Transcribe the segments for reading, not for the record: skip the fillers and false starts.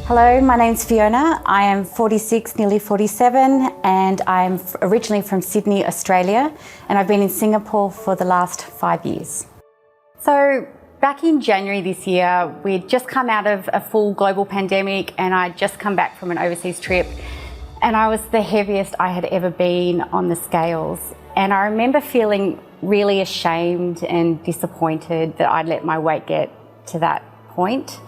Hello, my name's Fiona. I am 46, nearly 47, and I'm originally from Sydney, Australia, and I've been in Singapore for the last 5 years. So back in January this year, we'd just come out of a full global pandemic, and I'd just come back from an overseas trip, and I was the heaviest I had ever been on the scales. And I remember feeling really ashamed and disappointed that I'd let my weight get to that point.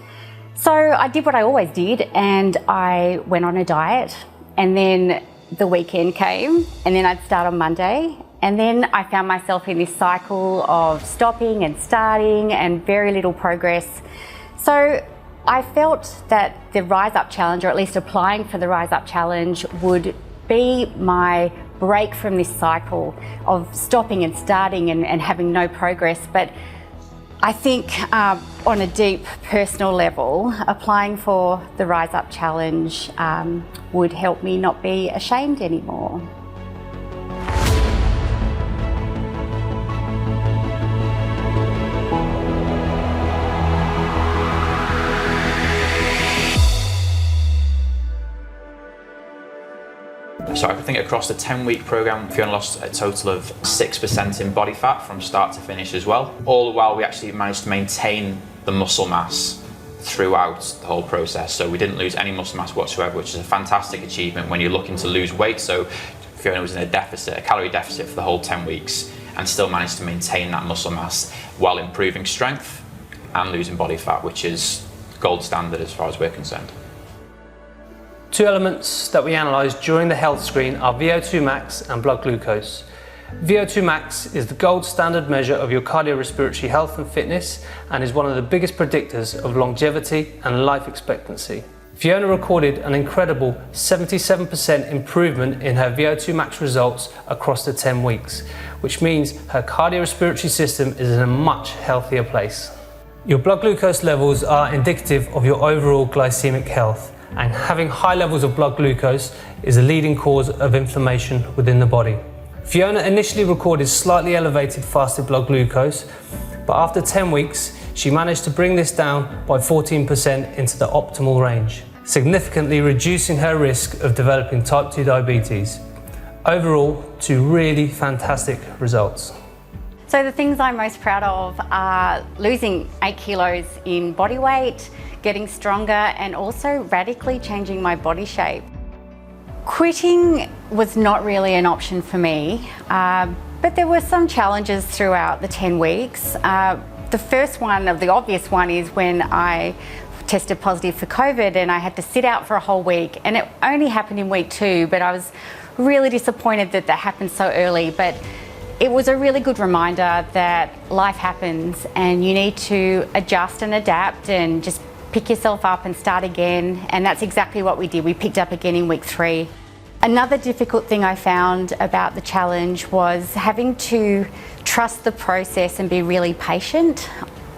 So I did what I always did, and I went on a diet, and then the weekend came, and then I'd start on Monday, and then I found myself in this cycle of stopping and starting and very little progress. So I felt that the Rise Up Challenge, or at least applying for the Rise Up Challenge, would be my break from this cycle of stopping and starting and having no progress. But I think on a deep personal level, applying for the Rise Up Challenge would help me not be ashamed anymore. So I think across the 10-week program, Fiona lost a total of 6% in body fat from start to finish as well. All the while we actually managed to maintain the muscle mass throughout the whole process. So we didn't lose any muscle mass whatsoever, which is a fantastic achievement when you're looking to lose weight. So Fiona was in a deficit, a calorie deficit for the whole 10 weeks and still managed to maintain that muscle mass while improving strength and losing body fat, which is gold standard as far as we're concerned. Two elements that we analysed during the health screen are VO2 max and blood glucose. VO2 max is the gold standard measure of your cardiorespiratory health and fitness and is one of the biggest predictors of longevity and life expectancy. Fiona recorded an incredible 77% improvement in her VO2 max results across the 10 weeks, which means her cardiorespiratory system is in a much healthier place. Your blood glucose levels are indicative of your overall glycemic health, and having high levels of blood glucose is a leading cause of inflammation within the body. Fiona initially recorded slightly elevated fasted blood glucose, but after 10 weeks, she managed to bring this down by 14% into the optimal range, significantly reducing her risk of developing type 2 diabetes. Overall, two really fantastic results. So the things I'm most proud of are losing 8 kilos in body weight, getting stronger, and also radically changing my body shape. Quitting was not really an option for me, but there were some challenges throughout the 10 weeks. The first one, the obvious one, is when I tested positive for COVID and I had to sit out for a whole week, and it only happened in week 2, but I was really disappointed that that happened so early. But it was a really good reminder that life happens and you need to adjust and adapt and just pick yourself up and start again. And that's exactly what we did. We picked up again in week 3. Another difficult thing I found about the challenge was having to trust the process and be really patient.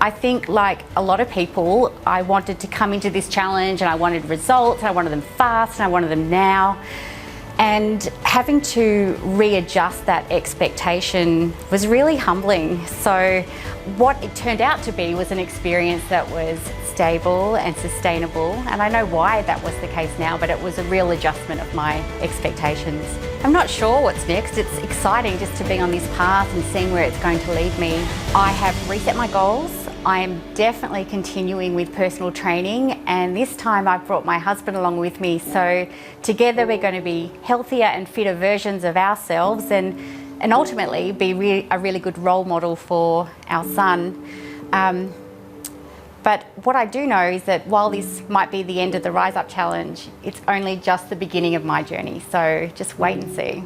I think, like a lot of people, I wanted to come into this challenge and I wanted results, and I wanted them fast, and I wanted them now. And having to readjust that expectation was really humbling. So what it turned out to be was an experience that was stable and sustainable. And I know why that was the case now, but it was a real adjustment of my expectations. I'm not sure what's next. It's exciting just to be on this path and seeing where it's going to lead me. I have reset my goals. I am definitely continuing with personal training, and this time I've brought my husband along with me, so together we're going to be healthier and fitter versions of ourselves and ultimately be a really good role model for our son. But what I do know is that while this might be the end of the Rise Up Challenge, it's only just the beginning of my journey, so just wait and see.